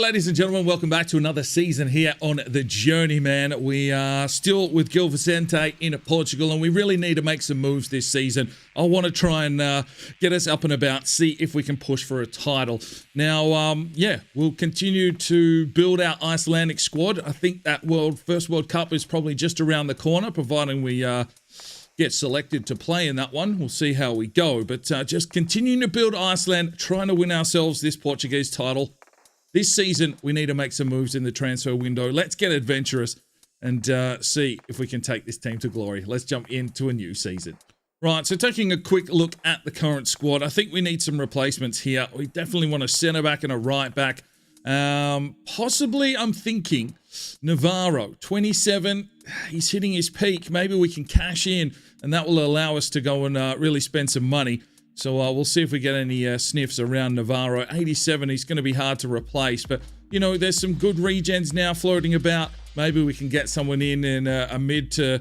ladies and gentlemen, welcome back to another season here on the Journeyman. We are still with Gil Vincente in Portugal, and we really need to make some moves this season. I want to try and get us up and about, see if we can push for a title. Now, we'll continue to build our Icelandic squad. I think that first World Cup is probably just around the corner, providing we get selected to play in that one. We'll see how we go. But just continuing to build Iceland, trying to win ourselves this Portuguese title. This season, we need to make some moves in the transfer window. Let's get adventurous and see if we can take this team to glory. Let's jump into a new season. Right, so taking a quick look at the current squad, I think we need some replacements here. We definitely want a centre-back and a right-back. Possibly, I'm thinking, Navarro, 27. He's hitting his peak. Maybe we can cash in, and that will allow us to go and really spend some money. So we'll see if we get any sniffs around Navarro. 87, he's going to be hard to replace. But, you know, there's some good regens now floating about. Maybe we can get someone in a mid to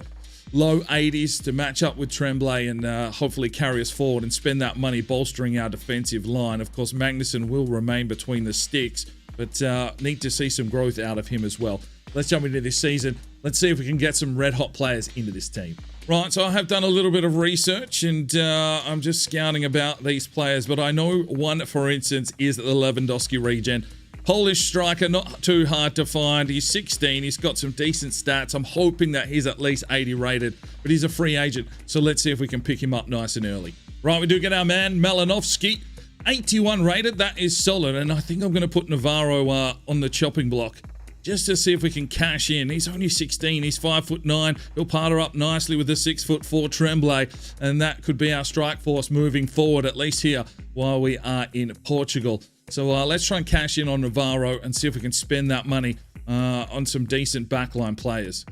low 80s to match up with Tremblay and hopefully carry us forward and spend that money bolstering our defensive line. Of course, Magnusson will remain between the sticks, but need to see some growth out of him as well. Let's jump into this season. Let's see if we can get some red-hot players into this team. Right, so I have done a little bit of research, and I'm just scouting about these players, but I know one, for instance, is the Lewandowski regen. Polish striker, not too hard to find. He's 16. He's got some decent stats. I'm hoping that he's at least 80 rated, but he's a free agent, so let's see if we can pick him up nice and early. Right, we do get our man, Malinovsky. 81 rated, that is solid, and I think I'm going to put Navarro on the chopping block just to see if we can cash in. He's only 16, he's 5'9". He'll partner up nicely with the 6'4" Tremblay, and that could be our strike force moving forward, at least here while we are in Portugal. So let's try and cash in on Navarro and see if we can spend that money on some decent backline players.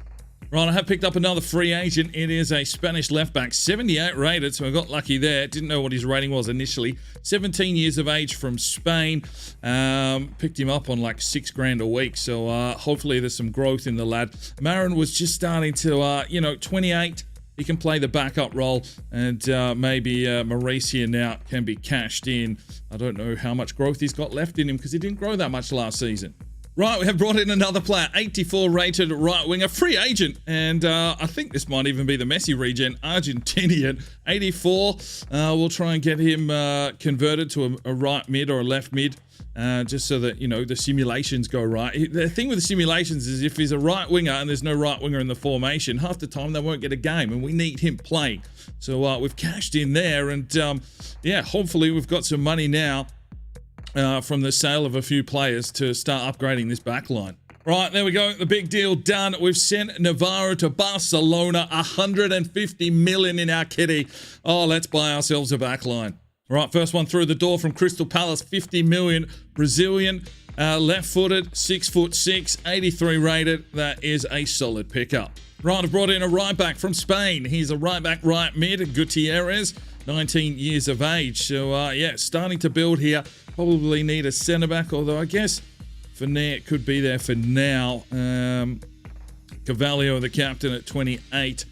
Right, I have picked up another free agent. It is a Spanish left-back, 78 rated, so I got lucky there. Didn't know what his rating was initially. 17 years of age from Spain. Picked him up on like $6 a week, so hopefully there's some growth in the lad. Marin was just starting to, 28. He can play the backup role, and maybe Maurice here now can be cashed in. I don't know how much growth he's got left in him because he didn't grow that much last season. Right, we have brought in another player, 84 rated right winger, free agent, and I think this might even be the Messi regen, Argentinian, 84. We'll try and get him converted to a right mid or a left mid, just so that, the simulations go right. The thing with the simulations is if he's a right winger and there's no right winger in the formation, half the time they won't get a game, and we need him playing. So we've cashed in there, and hopefully we've got some money now from the sale of a few players to start upgrading this back line. Right, there we go. The big deal done. We've sent Navarro to Barcelona. 150 million in our kitty. Oh, let's buy ourselves a back line. Right, first one through the door from Crystal Palace. 50 million. Brazilian, left-footed, 6'6", 83 rated. That is a solid pickup. Right, I've brought in a right back from Spain. He's a right back, right mid. Gutierrez, 19 years of age. So, starting to build here. Probably need a centre-back, although I guess Fournier could be there for now. Carvalho, the captain, at 28.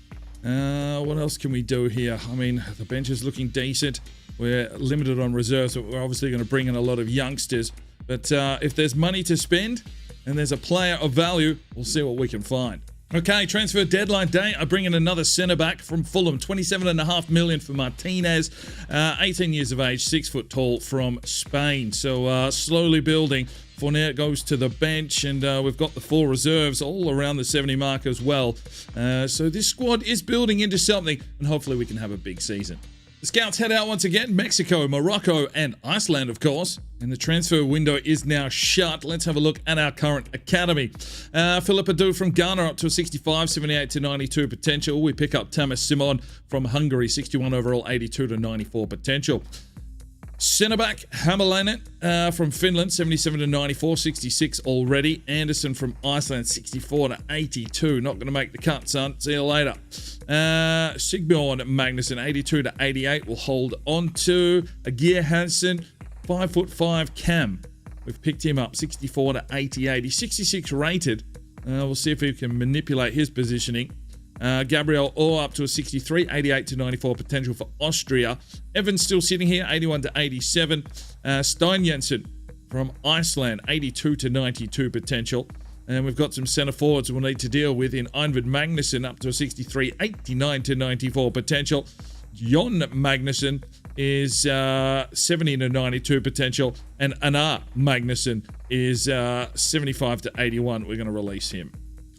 What else can we do here? I mean, the bench is looking decent. We're limited on reserves, but we're obviously going to bring in a lot of youngsters. But if there's money to spend and there's a player of value, we'll see what we can find. Okay, transfer deadline day. I bring in another centre-back from Fulham. 27.5 million for Martinez. 18 years of age, 6 foot tall from Spain. So slowly building. Fournier goes to the bench, and we've got the 4 reserves all around the 70 mark as well. So this squad is building into something, and hopefully we can have a big season. The scouts head out once again. Mexico, Morocco, and Iceland, of course. And the transfer window is now shut. Let's have a look at our current academy. Philip Adu from Ghana up to a 65, 78 to 92 potential. We pick up Tamas Simon from Hungary, 61 overall, 82 to 94 potential. Centre-back, Hamalainen from Finland, 77 to 94, 66 already. Anderson from Iceland, 64 to 82. Not going to make the cut, son. See you later. Sigbjorn Magnusson, 82 to 88. We'll hold on to Agir Hansen, 5'5" cam. We've picked him up, 64 to 88. He's 66 rated. We'll see if we can manipulate his positioning. Gabriel Orr up to a 63, 88 to 94 potential for Austria. Evans still sitting here, 81 to 87. Stein Jensen from Iceland, 82 to 92 potential. And we've got some centre forwards we'll need to deal with in Iceland Magnusson up to a 63, 89 to 94 potential. Jon Magnusson is 70 to 92 potential. And Anar Magnusson is 75 to 81. We're going to release him.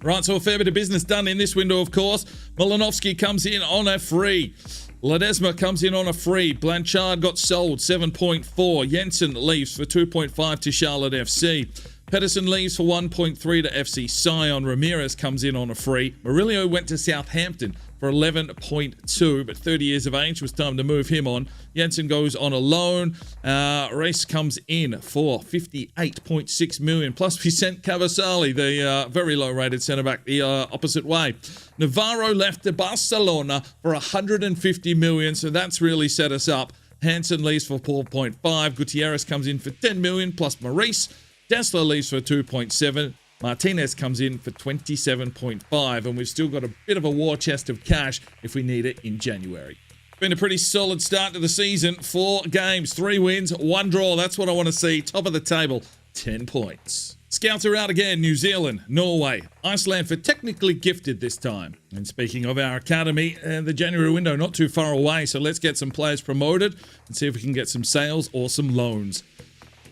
Right, so a fair bit of business done in this window, of course. Malinovsky comes in on a free. Ledesma comes in on a free. Blanchard got sold, 7.4. Jensen leaves for 2.5 to Charlotte FC. Pedersen leaves for 1.3 to FC Sion. Ramirez comes in on a free. Murillo went to Southampton for 11.2, but 30 years of age was time to move him on. Jensen goes on a loan. Race comes in for 58.6 million. Plus we sent Cavasali, the very low-rated centre-back, the opposite way. Navarro left to Barcelona for 150 million, so that's really set us up. Hansen leaves for 4.5. Gutierrez comes in for 10 million, plus Maurice. Dessler leaves for 2.7. Martinez comes in for 27.5, and we've still got a bit of a war chest of cash if we need it in January. Been a pretty solid start to the season. 4 games, 3 wins, 1 draw. That's what I want to see. Top of the table, 10 points. Scouts are out again. New Zealand, Norway, Iceland for technically gifted this time. And speaking of our academy, the January window not too far away, so let's get some players promoted and see if we can get some sales or some loans.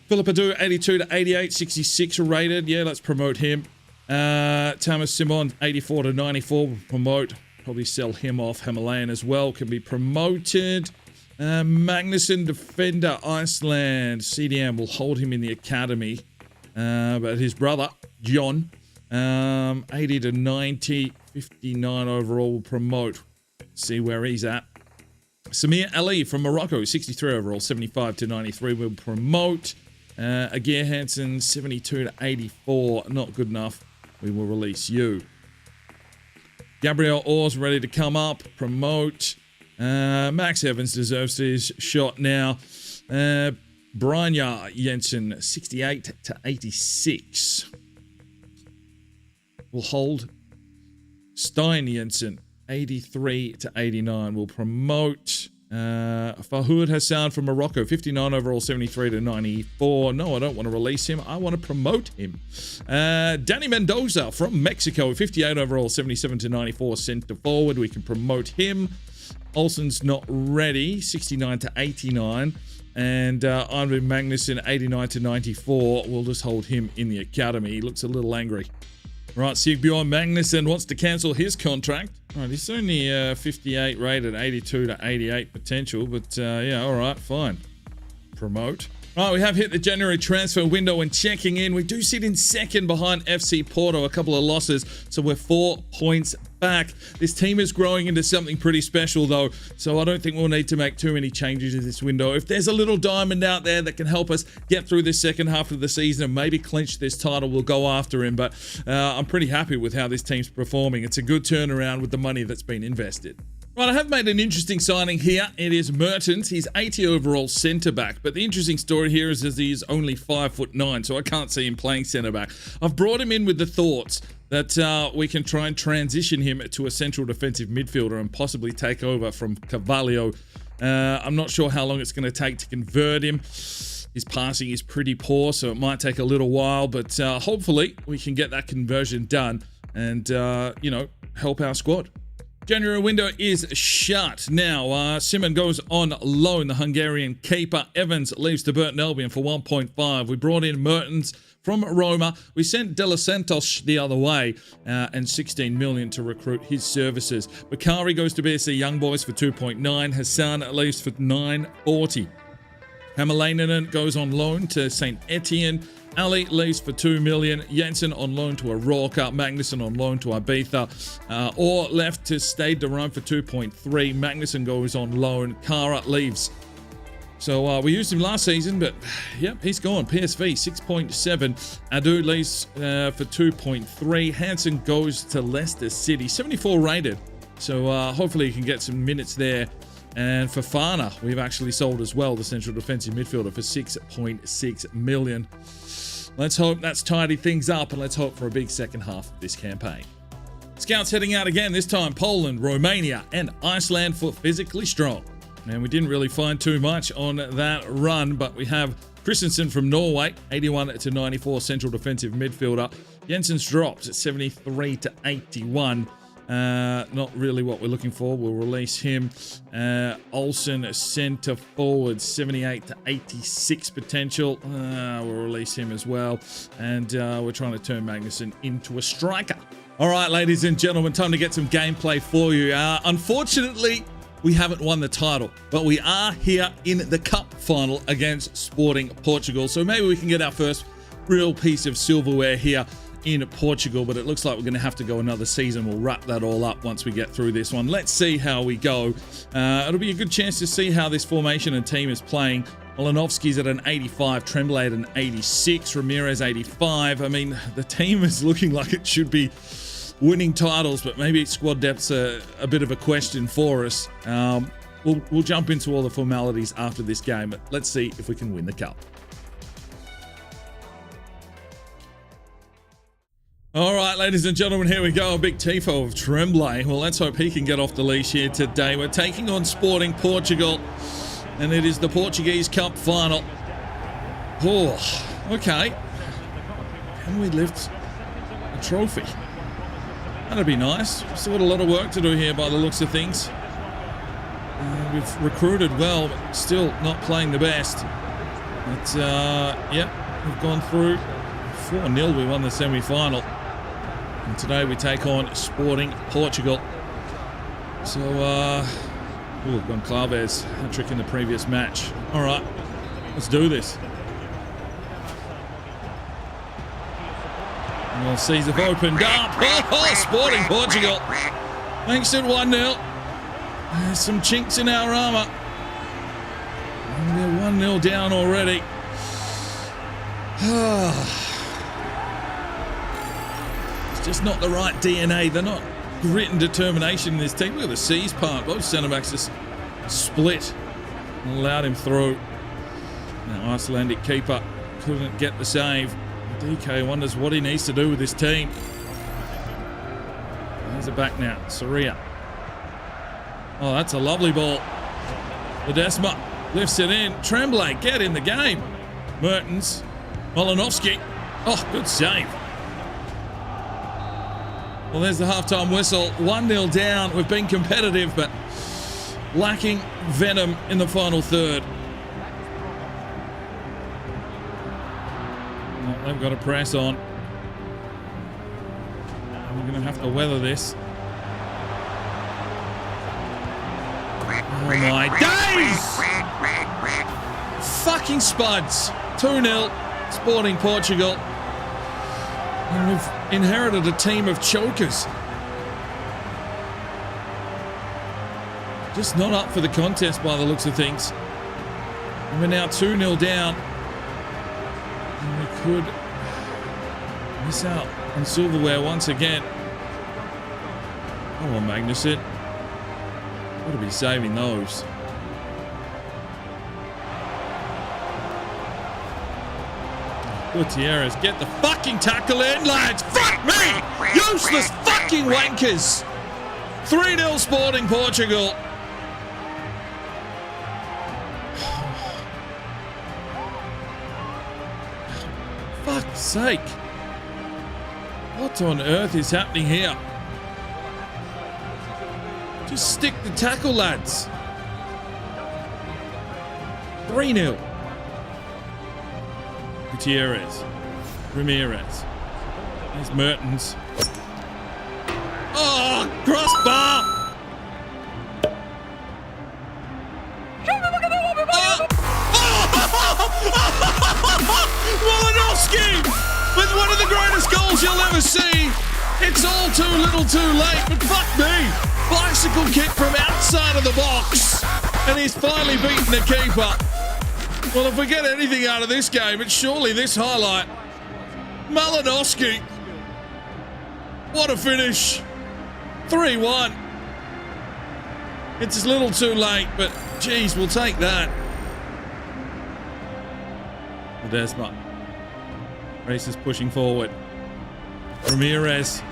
Philip Adu, 82 to 88, 66 rated. Yeah, let's promote him. Thomas Simon, 84 to 94. We'll promote. Probably sell him off. Himalayan as well can be promoted. Magnusson, defender, Iceland. CDM will hold him in the academy. But his brother, John, 80 to 90, 59 overall, will promote. See where he's at. Samir Ali from Morocco, 63 overall, 75 to 93, will promote. Agir Hansen, 72 to 84, not good enough. We will release you. Gabriel Orr's ready to come up, promote. Max Evans deserves his shot now. Brynjar Jensen, 68 to 86. We'll hold. Stein Jensen, 83 to 89. We'll promote. Fahoud Hassan from Morocco, 59 overall, 73 to 94. No, I don't want to release him. I want to promote him. Danny Mendoza from Mexico, 58 overall, 77 to 94, centre forward. We can promote him. Olsen's not ready, 69 to 89. And Ivan Magnusson, 89 to 94. We'll just hold him in the academy. He looks a little angry. Right, Sigbjorn Magnusson wants to cancel his contract. Right, he's only 58 rated, 82 to 88 potential, but yeah, all right, fine. Promote. Right, we have hit the January transfer window and checking in. We do sit in second behind FC Porto, a couple of losses, so we're 4 points back. This team is growing into something pretty special, though, so I don't think we'll need to make too many changes in this window. If there's a little diamond out there that can help us get through this second half of the season and maybe clinch this title, we'll go after him, but I'm pretty happy with how this team's performing. It's a good turnaround with the money that's been invested. Right, I have made an interesting signing here. It is Mertens. He's 80 overall centre-back, but the interesting story here is that he's only 5'9", so I can't see him playing centre-back. I've brought him in with the thoughts that we can try and transition him to a central defensive midfielder and possibly take over from Carvalho. I'm not sure how long it's going to take to convert him. His passing is pretty poor, so it might take a little while, but hopefully we can get that conversion done and, you know, help our squad. January window is shut. Now, Simon goes on loan, the Hungarian keeper. Evans leaves to Burton Albion for 1.5. We brought in Mertens from Roma. We sent De Los Santos the other way and 16 million to recruit his services. Bakari goes to BSC Young Boys for 2.9. Hassan leaves for 940. Hamalainen goes on loan to St. Etienne. Ali leaves for 2 million. Jensen on loan to Aroca. Magnusson on loan to Ibiza. Or left to Stade de Rome for 2.3. Magnusson goes on loan. Kara leaves. So we used him last season, but yep, he's gone. PSV 6.7. Adu leaves for 2.3. Hansen goes to Leicester City, 74 rated. So hopefully he can get some minutes there. And Fofana, we've actually sold as well, the central defensive midfielder, for 6.6 million. Let's hope that's tidied things up, and let's hope for a big second half of this campaign. Scouts heading out again, this time Poland, Romania, and Iceland for physically strong. And we didn't really find too much on that run, but we have Christensen from Norway, 81 to 94, central defensive midfielder. Jensen's dropped at 73 to 81. Not really what we're looking for. We'll release him. Olsen, centre forward, 78 to 86 potential. We'll release him as well. And we're trying to turn Magnussen into a striker. All right, ladies and gentlemen, time to get some gameplay for you. Unfortunately, we haven't won the title, but we are here in the cup final against Sporting Portugal. So maybe we can get our first real piece of silverware here in Portugal, but it looks like we're going to have to go another season. We'll wrap that all up once we get through this one. Let's see how we go. It'll be a good chance to see how this formation and team is playing. Malinovsky's at an 85, Tremblay at an 86, Ramirez 85. I mean, the team is looking like it should be winning titles, but maybe squad depth's a bit of a question for us. We'll jump into all the formalities after this game, but let's see if we can win the cup. All right, ladies and gentlemen, here we go. A big tifo of Tremblay. Well, let's hope he can get off the leash here today. We're taking on Sporting Portugal, and it is the Portuguese Cup final. Oh, okay. Can we lift a trophy? That'd be nice. We've still got a lot of work to do here by the looks of things. We've recruited well, but still not playing the best. But, yeah, we've gone through 4-0. We won the semi-final. And today we take on Sporting Portugal. So, Goncalves had a trick in the previous match. All right, let's do this. Well, sees have opened up. Oh, Sporting Portugal makes it 1-0. There's some chinks in our armour. And they're 1-0 down already. It's just not the right DNA. They're not grit and determination in this team. Look at the C's part. Both centre-backs just split and allowed him through. Now, Icelandic keeper couldn't get the save. DK wonders what he needs to do with this team. There's it back now. Soria. Oh, that's a lovely ball. Ledesma lifts it in. Tremblay, get in the game. Mertens. Malinovsky. Oh, good save. Well, there's the halftime whistle. 1-0 down. We've been competitive, but lacking venom in the final third. Well, they've got to press on. We're going to have to weather this. Oh my days! Fucking spuds. 2-0, Sporting Portugal. And we've inherited a team of chokers. Just not up for the contest by the looks of things. And we're now 2-0 down. And we could miss out on silverware once again. Come on, Magnussen. Got to be saving those. Gutierrez, get the fucking tackle in, lads. Fuck me! Useless fucking wankers. 3-0 Sporting Portugal. Fuck's sake. What on earth is happening here? Just stick the tackle, lads. 3-0. Gutierrez. Ramirez. There's Mertens. Oh, crossbar! Malinovsky with one of the greatest goals you'll ever see. It's all too little too late, but fuck me. Bicycle kick from outside of the box. And he's finally beaten the keeper. Well, if we get anything out of this game, it's surely this highlight. Malinovsky. What a finish. 3-1. It's a little too late, but geez, we'll take that. Ledesma. Race is pushing forward. Ramirez.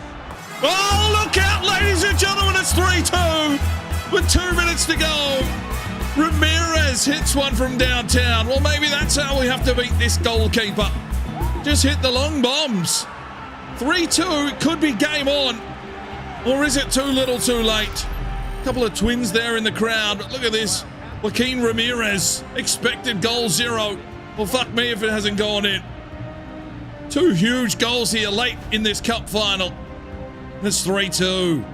Oh, look out, ladies and gentlemen, it's 3-2 with 2 minutes to go. Ramirez hits one from downtown. Well, maybe that's how we have to beat this goalkeeper. Just hit the long bombs. 3-2, it could be game on. Or is it too little too late? A couple of twins there in the crowd. But look at this. Joaquin Ramirez, expected goal 0. Well, fuck me if it hasn't gone in. 2 huge goals here late in this cup final. It's 3-2.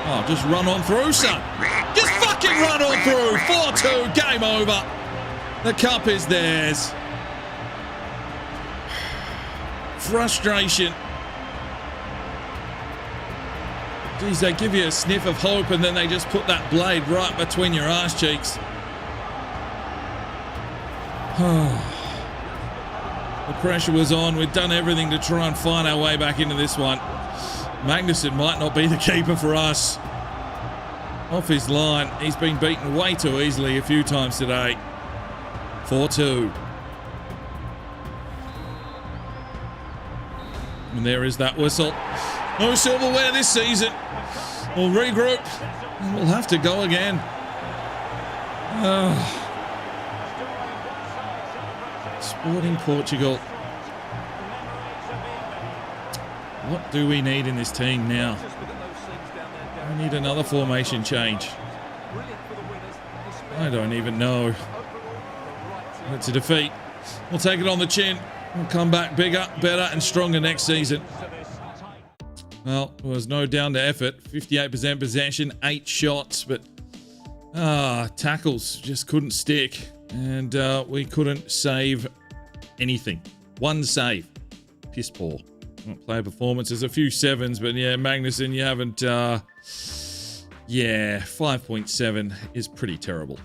Oh, just run on through, son. Just fucking run on through. 4-2, game over. The cup is theirs. Frustration. Geez, they give you a sniff of hope and then they just put that blade right between your arse cheeks. The pressure was on. We'd done everything to try and find our way back into this one. Magnuson might not be the keeper for us. Off his line. He's been beaten way too easily a few times today. 4-2. And there is that whistle. No silverware this season. We'll regroup and we'll have to go again. Sporting Portugal. What do we need in this team now? We need another formation change. I don't even know. It's a defeat. We'll take it on the chin. We'll come back bigger, better and stronger next season. Well, there was no down to effort. 58% possession, 8 shots, but tackles just couldn't stick. And we couldn't save anything. 1 save. Piss poor. Player performances, a few 7s, but yeah, Magnuson, you haven't... 5.7 is pretty terrible.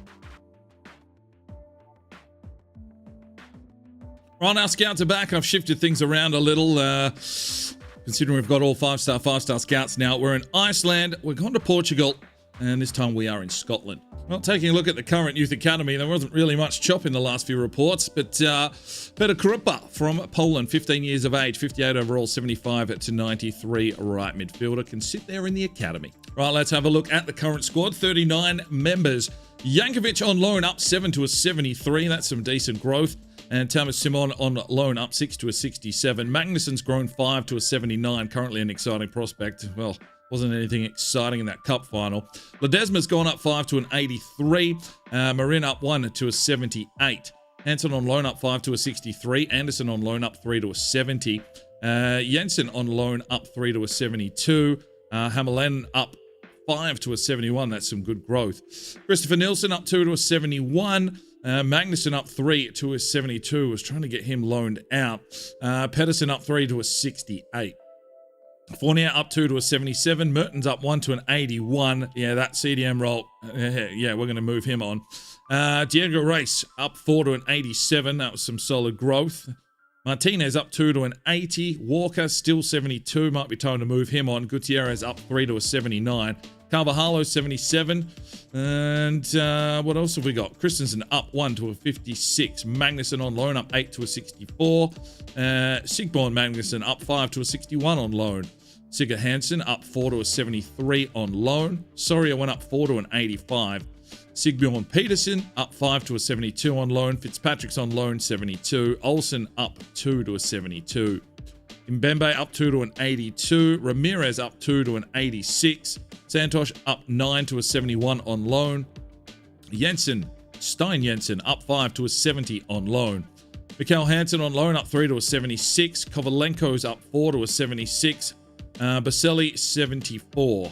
Right, our scouts are back. I've shifted things around a little. Considering we've got all 5-star scouts now. We're in Iceland. We're going to Portugal. And this time we are in Scotland. Well, taking a look at the current youth academy, there wasn't really much chop in the last few reports, but Peter Krupa from Poland, 15 years of age, 58 overall, 75 to 93 right midfielder, can sit there in the academy. Right, let's have a look at the current squad. 39 members. Jankovic on loan up 7 to a 73. That's some decent growth. And Thomas Simon on loan up 6 to a 67. Magnuson's grown 5 to a 79. Currently an exciting prospect. Well, wasn't anything exciting in that cup final. Ledesma's gone up 5 to an 83. Marin up 1 to a 78. Hansen on loan up 5 to a 63. Anderson on loan up 3 to a 70. Jensen on loan up 3 to a 72. Hamelen up 5 to a 71. That's some good growth. Christopher Nielsen up 2 to a 71. Magnuson up 3 to a 72. Was trying to get him loaned out. Pedersen up 3 to a 68. Fournier up 2 to a 77. Mertens up 1 to an 81. Yeah, that CDM role. Yeah, we're going to move him on. Diego Reis up 4 to an 87. That was some solid growth. Martinez up 2 to an 80. Walker still 72. Might be time to move him on. Gutierrez up 3 to a 79. Carvajalo 77. And what else have we got? Christensen up 1 to a 56. Magnuson on loan up 8 to a 64. Sigborn Magnuson up 5 to a 61 on loan. Sigurd Hansen up 4 to a 73 on loan. Soria went up 4 to an 85. Sigbjorn Peterson up 5 to a 72 on loan. Fitzpatrick's on loan 72. Olsen up 2 to a 72. Mbembe up 2 to an 82. Ramirez up 2 to an 86. Santosh up 9 to a 71 on loan. Stein Jensen up 5 to a 70 on loan. Mikkel Hansen on loan up 3 to a 76. Kovalenko's up 4 to a 76. Baselli 74.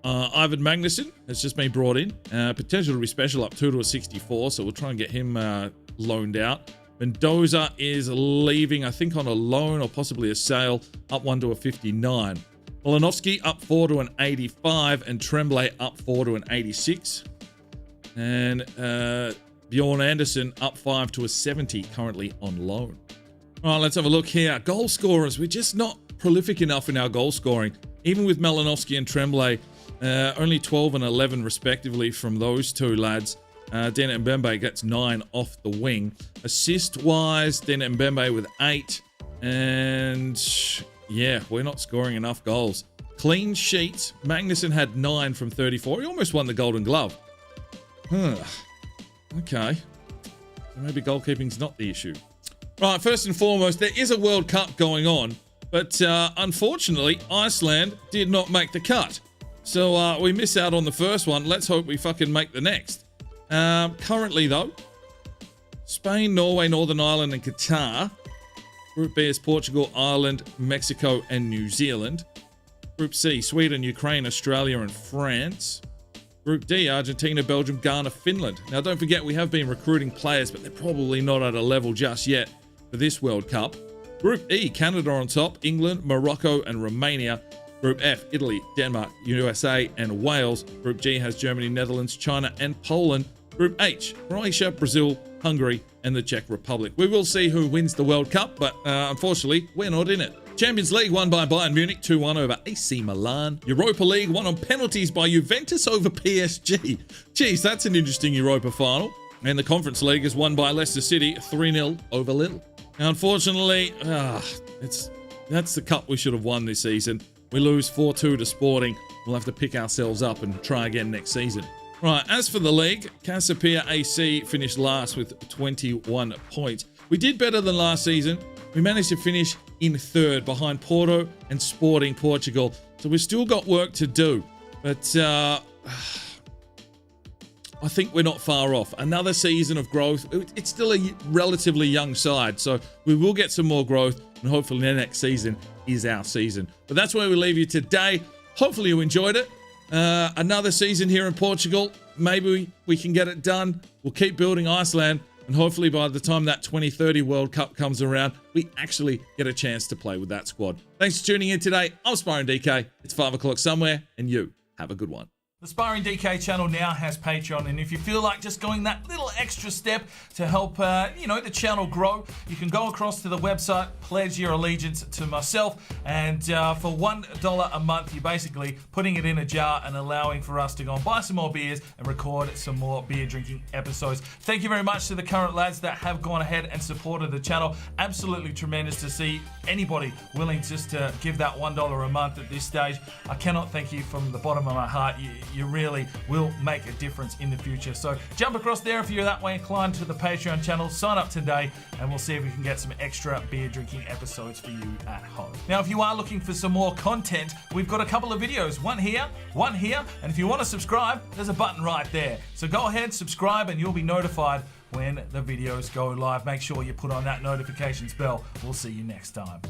Ivan Magnuson has just been brought in. Potential to be special up 2 to a 64, so we'll try and get him loaned out. Mendoza is leaving, I think, on a loan or possibly a sale, up 1 to a 59. Malinovsky up 4 to an 85, and Tremblay up 4 to an 86. And Bjorn Anderson up 5 to a 70, currently on loan. All right, let's have a look here. Goal scorers, we're just not prolific enough in our goal scoring. Even with Malinovsky and Tremblay, only 12 and 11 respectively from those two lads. Dena Mbembe gets 9 off the wing. Assist-wise, Dena Mbembe with 8. And yeah, we're not scoring enough goals. Clean sheets. Magnussen had 9 from 34. He almost won the Golden Glove. Okay. So maybe goalkeeping's not the issue. Right, first and foremost, there is a World Cup going on, but unfortunately, Iceland did not make the cut. So we miss out on the first one. Let's hope we fucking make the next. Currently, though, Spain, Norway, Northern Ireland, and Qatar. Group B is Portugal, Ireland, Mexico, and New Zealand. Group C, Sweden, Ukraine, Australia, and France. Group D, Argentina, Belgium, Ghana, Finland. Now, don't forget, we have been recruiting players, but they're probably not at a level just yet for this World Cup. Group E, Canada on top, England, Morocco, and Romania. Group F, Italy, Denmark, USA, and Wales. Group G has Germany, Netherlands, China, and Poland. Group H, Croatia, Brazil, Hungary, and the Czech Republic. We will see who wins the World Cup, but unfortunately, we're not in it. Champions League won by Bayern Munich 2-1 over AC Milan. Europa League won on penalties by Juventus over PSG. Geez, that's an interesting Europa final. And the Conference League is won by Leicester City 3-0 over Lille. Now, unfortunately, that's the cup we should have won this season. We lose 4-2 to Sporting. We'll have to pick ourselves up and try again next season. Right, as for the league, Casapia AC finished last with 21 points. We did better than last season. We managed to finish in third behind Porto and Sporting Portugal. So we've still got work to do. But I think we're not far off. Another season of growth. It's still a relatively young side. So we will get some more growth. And hopefully the next season is our season. But that's where we leave you today. Hopefully you enjoyed it. Another season here in Portugal. Maybe we can get it done. We'll keep building Iceland. And hopefully by the time that 2030 World Cup comes around, we actually get a chance to play with that squad. Thanks for tuning in today. I'm Sparring DK. It's 5 o'clock somewhere, and you have a good one. The Sparring DK channel now has Patreon, and if you feel like just going that little extra step to help, the channel grow, you can go across to the website, pledge your allegiance to myself, and for $1 a month, you're basically putting it in a jar and allowing for us to go and buy some more beers and record some more beer drinking episodes. Thank you very much to the current lads that have gone ahead and supported the channel. Absolutely tremendous to see anybody willing just to give that $1 a month at this stage. I cannot thank you from the bottom of my heart. You really will make a difference in the future. So jump across there if you're that way inclined to the Patreon channel. Sign up today and we'll see if we can get some extra beer drinking episodes for you at home. Now, if you are looking for some more content, we've got a couple of videos. One here. And if you want to subscribe, there's a button right there. So go ahead, subscribe, and you'll be notified when the videos go live. Make sure you put on that notifications bell. We'll see you next time.